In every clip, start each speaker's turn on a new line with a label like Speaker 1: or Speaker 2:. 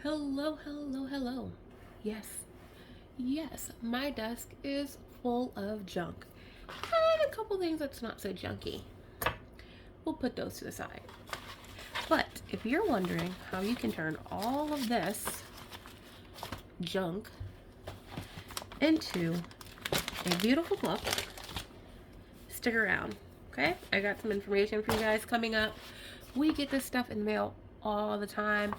Speaker 1: Hello, hello, hello. Yes, my desk is full of junk. And a couple things that's not so junky. We'll put those to the side. But if you're wondering how you can turn all of this junk into a beautiful book, stick around, okay? I got some information for you guys coming up. We get this stuff in the mail all the time.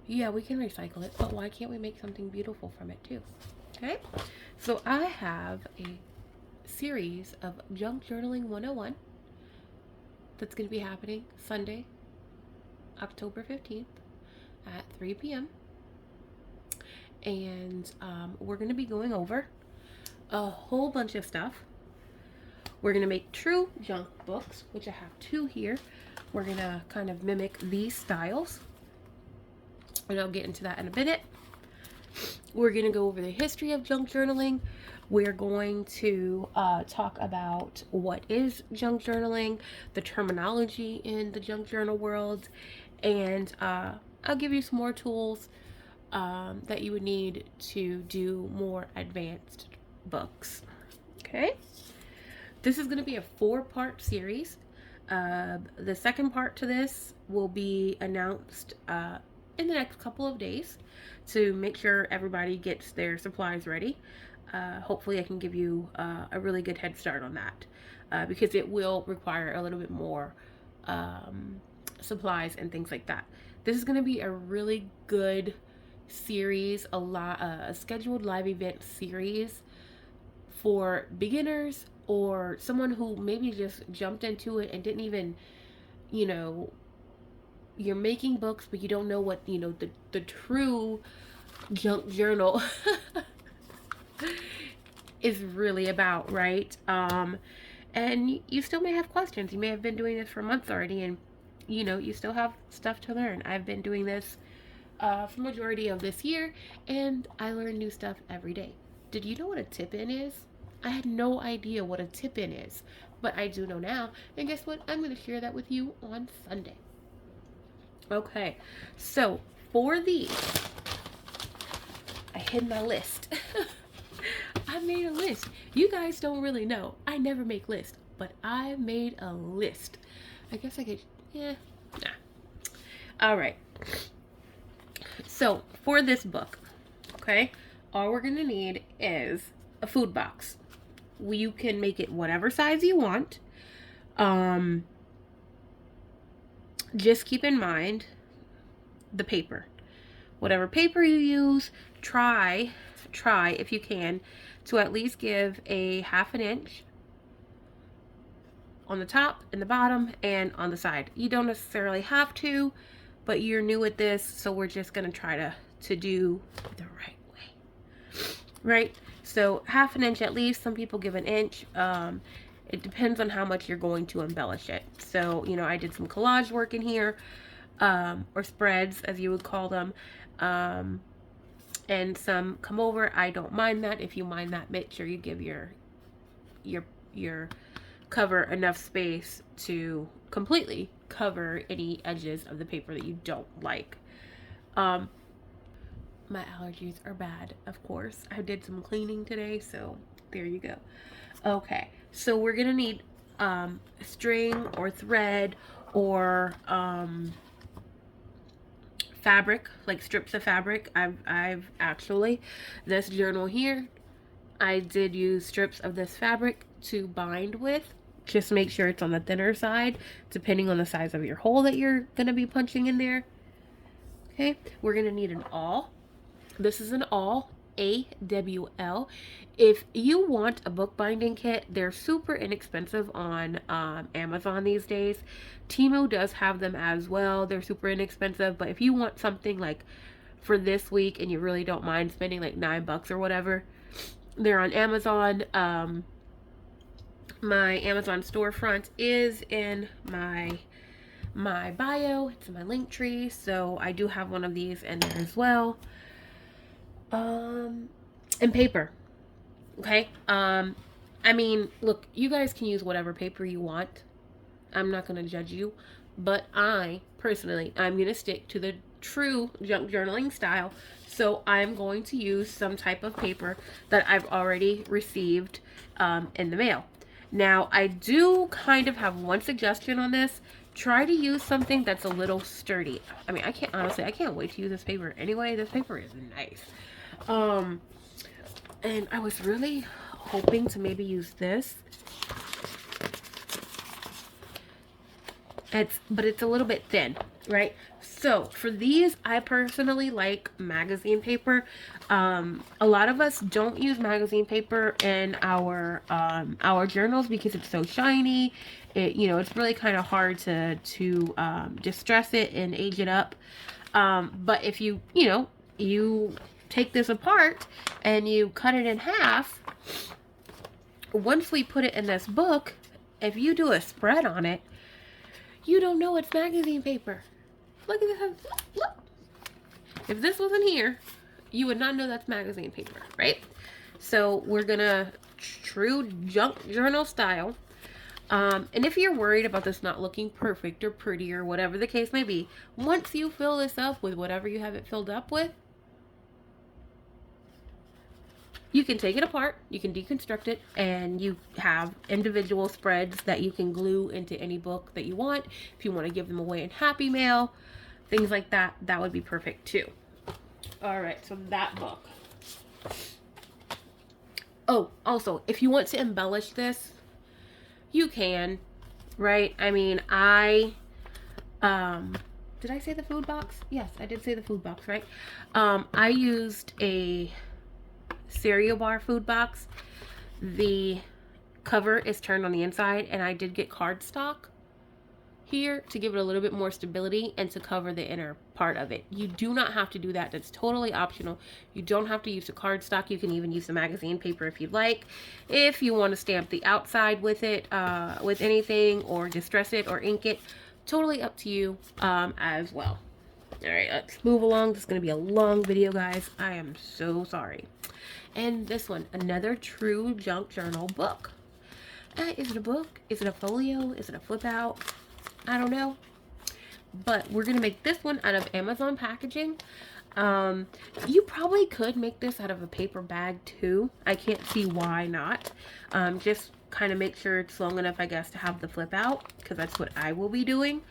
Speaker 1: Yeah, we can recycle it, but why can't we make something beautiful from it too? Okay, so I have a series of Junk Journaling 101 that's going to be happening Sunday, October 15th at 3 p.m. And we're going to be going over a whole bunch of stuff. We're going to make true junk books, which I have two here. We're going to kind of mimic these styles, and I'll get into that in a minute. We're going to go over the history of junk journaling. We're going to talk about what is junk journaling, the terminology in the junk journal world, and I'll give you some more tools that you would need to do more advanced books. Okay? This is going to be a 4-part series. The second part to this will be announced in the next couple of days to make sure everybody gets their supplies ready. Hopefully I can give you a really good head start on that because it will require a little bit more supplies and things like that. This is going to be a really good series, a scheduled live event series for beginners or someone who maybe just jumped into it and didn't even, you're making books, but you don't know what, the true junk journal is really about, right? And you still may have questions. You may have been doing this for months already, and, you still have stuff to learn. I've been doing this for the majority of this year, and I learn new stuff every day. Did you know what a tip-in is? I had no idea what a tip-in is, but I do know now, and guess what? I'm going to share that with you on Sunday. Okay, so for these, I hid my list. I made a list. You guys don't really know. I never make lists, but I made a list. I guess I could, nah. All right. So for this book, okay, all we're going to need is a food box. You can make it whatever size you want. Just keep in mind the paper. Whatever paper you use, try if you can to at least give a 1/2 inch on the top and the bottom and on the side. You don't necessarily have to, but you're new at this, so we're just gonna try to do the right way. Right? So 1/2 inch at least. Some people give 1 inch. It depends on how much you're going to embellish it. So, I did some collage work in here, or spreads, as you would call them, and some come over. I don't mind that. If you mind that, make sure you give your cover enough space to completely cover any edges of the paper that you don't like. My allergies are bad, of course. I did some cleaning today, so there you go. Okay, so we're gonna need string or thread or fabric, like strips of fabric. I've actually, this journal here, I did use strips of this fabric to bind with. Just make sure it's on the thinner side, depending on the size of your hole that you're gonna be punching in there. Okay, we're gonna need an awl. This is an awl, AWL. If you want a bookbinding kit, they're super inexpensive on Amazon these days. Temu does have them as well. They're super inexpensive, but if you want something like for this week and you really don't mind spending like $9 or whatever, they're on Amazon. My Amazon storefront is in my bio. It's in my link tree, so I do have one of these in there as well. And paper. Okay. I mean, look, you guys can use whatever paper you want. I'm not going to judge you, but I personally, I'm going to stick to the true junk journaling style. So I'm going to use some type of paper that I've already received in the mail. Now, I do kind of have one suggestion on this. Try to use something that's a little sturdy. I mean, I can't wait to use this paper anyway. This paper is nice. And I was really hoping to maybe use this. But it's a little bit thin, right? So for these, I personally like magazine paper. A lot of us don't use magazine paper in our journals because it's so shiny. It's really kind of hard to distress it and age it up. But if you take this apart and you cut it in half, once we put it in this book, if you do a spread on it, you don't know it's magazine paper. Look at this. Look. If this wasn't here, you would not know that's magazine paper, right? So we're gonna true junk journal style. And if you're worried about this not looking perfect or pretty or whatever the case may be, once you fill this up with whatever you have it filled up with, you can take it apart, you can deconstruct it, and you have individual spreads that you can glue into any book that you want. If you want to give them away in Happy Mail, things like that, that would be perfect too. Alright, so that book. Oh, also, if you want to embellish this, you can, right? I mean, did I say the food box? Yes, I did say the food box, right? I used a cereal bar food box. The cover is turned on the inside, and I did get cardstock here to give it a little bit more stability and to cover the inner part of it. You do not have to do that. That's totally optional. You don't have to use the cardstock. You can even use the magazine paper if you'd like. If you want to stamp the outside with it, with anything, or distress it or ink it, totally up to you as well. All right, let's move along. This is going to be a long video, guys. I am so sorry. And this one, another true junk journal book. Is it a book? Is it a folio? Is it a flip out? I don't know. But we're going to make this one out of Amazon packaging. You probably could make this out of a paper bag too. I can't see why not. Just kind of make sure it's long enough, I guess, to have the flip out, because that's what I will be doing,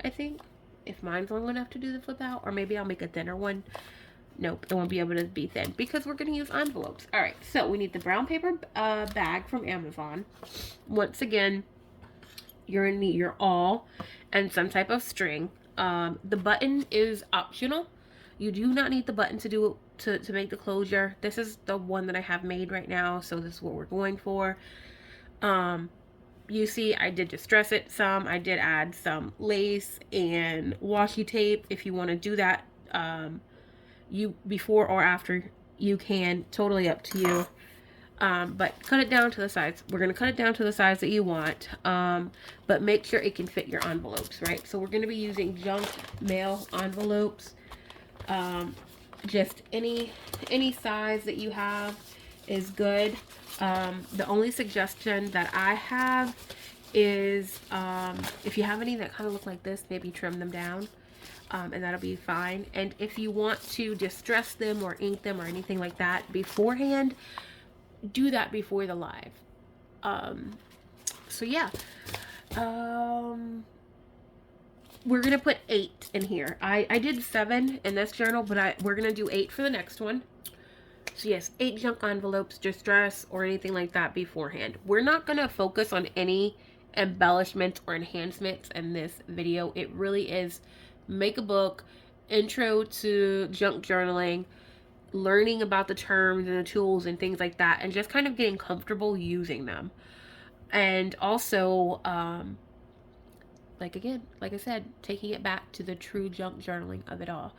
Speaker 1: I think. If mine's long enough to do the flip out, or maybe I'll make a thinner one. Nope, it won't be able to be thin because we're going to use envelopes. All right, so we need the brown paper bag from Amazon. Once again, you're going to need your awl and some type of string. The button is optional. You do not need the button to make the closure. This is the one that I have made right now, so this is what we're going for. You see, I did distress it some. I did add some lace and washi tape. If you want to do that, you before or after, you can, totally up to you. But cut it down to the size. We're going to cut it down to the size that you want, but make sure it can fit your envelopes, right? So we're going to be using junk mail envelopes. Just any size that you have is good. The only suggestion that I have is if you have any that kind of look like this, maybe trim them down. And that'll be fine. And if you want to distress them or ink them or anything like that beforehand, do that before the live. So yeah, we're gonna put 8 in here. I did 7 in this journal, but we're gonna do 8 for the next one. So yes, 8 junk envelopes, distress or anything like that beforehand. We're not gonna focus on any embellishments or enhancements in this video. It really is make a book, intro to junk journaling, learning about the terms and the tools and things like that, and just kind of getting comfortable using them. And also, like I said, taking it back to the true junk journaling of it all.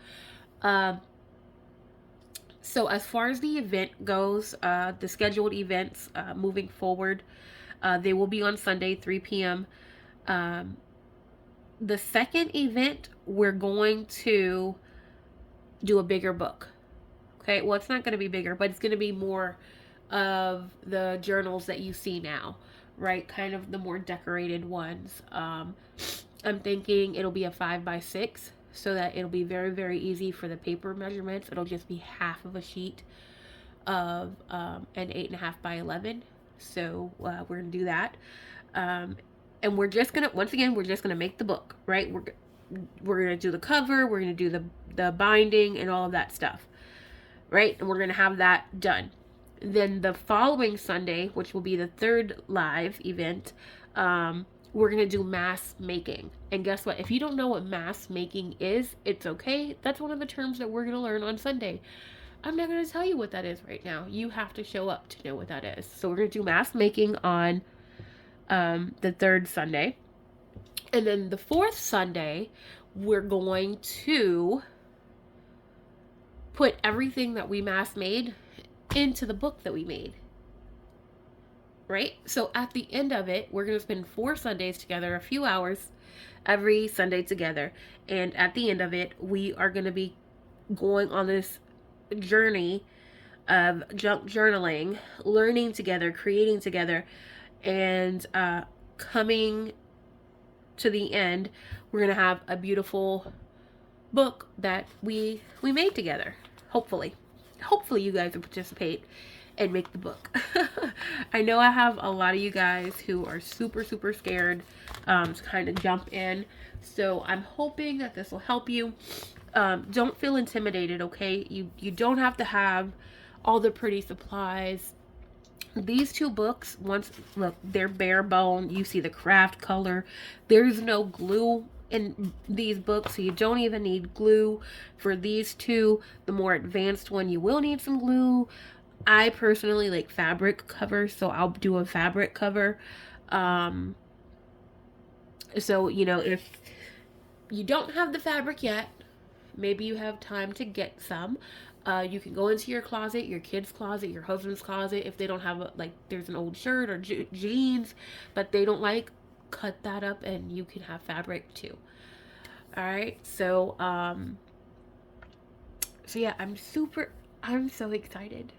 Speaker 1: So as far as the event goes, the scheduled events moving forward, they will be on Sunday, 3 p.m. The second event, we're going to do a bigger book. Okay, well, it's not going to be bigger, but it's going to be more of the journals that you see now, right? Kind of the more decorated ones. And I'm thinking it'll be a 5x6 so that it'll be very, very easy for the paper measurements. It'll just be half of a sheet of an 8.5x11. So we're going to do that. And we're just going to, once again, we're just going to make the book, right? We're going to do the cover. We're going to do the binding and all of that stuff, right? And we're going to have that done. Then the following Sunday, which will be the third live event, we're going to do mask making. And guess what? If you don't know what mask making is, it's okay. That's one of the terms that we're going to learn on Sunday. I'm not going to tell you what that is right now. You have to show up to know what that is. So we're going to do mask making on the third Sunday. And then the fourth Sunday, we're going to put everything that we mask made into the book that we made. Right? So at the end of it, we're going to spend 4 Sundays together, a few hours every Sunday together. And at the end of it, we are going to be going on this journey of junk journaling, learning together, creating together, and coming to the end, we're going to have a beautiful book that we made together. Hopefully you guys will participate and make the book. I know I have a lot of you guys who are super, super scared to kind of jump in. So I'm hoping that this will help you. Don't feel intimidated, okay? You don't have to have all the pretty supplies. These 2 books, look, they're bare bone. You see the craft color. There's no glue in these books, so you don't even need glue for these 2. The more advanced one, you will need some glue. I personally like fabric covers, so I'll do a fabric cover. So, you know, if you don't have the fabric yet, maybe you have time to get some. You can go into your closet, your kid's closet, your husband's closet. If they don't have, like, there's an old shirt or jeans, but they don't like, cut that up and you can have fabric too. All right. So, yeah, I'm so excited.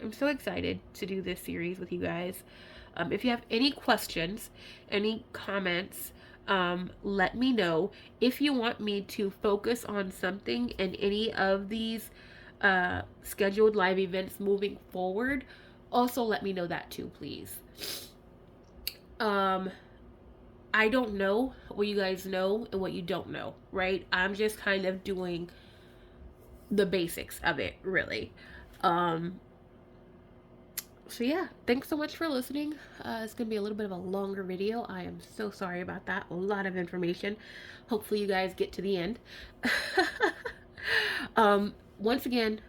Speaker 1: I'm so excited to do this series with you guys. If you have any questions, any comments, let me know. If you want me to focus on something in any of these scheduled live events moving forward, also let me know that too, please. I don't know what you guys know and what you don't know, right? I'm just kind of doing the basics of it, really. So yeah, thanks so much for listening. It's going to be a little bit of a longer video. I am so sorry about that. A lot of information. Hopefully you guys get to the end. Once again,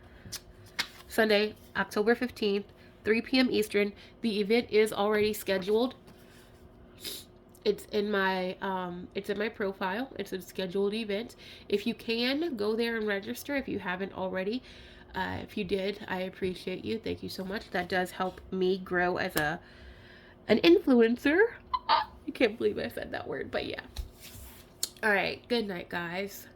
Speaker 1: Sunday, October 15th, 3 p.m. Eastern. The event is already scheduled. It's in my profile. It's a scheduled event. If you can, go there and register if you haven't already. If you did, I appreciate you. Thank you so much. That does help me grow as an influencer. I can't believe I said that word, but yeah. All right. Good night, guys.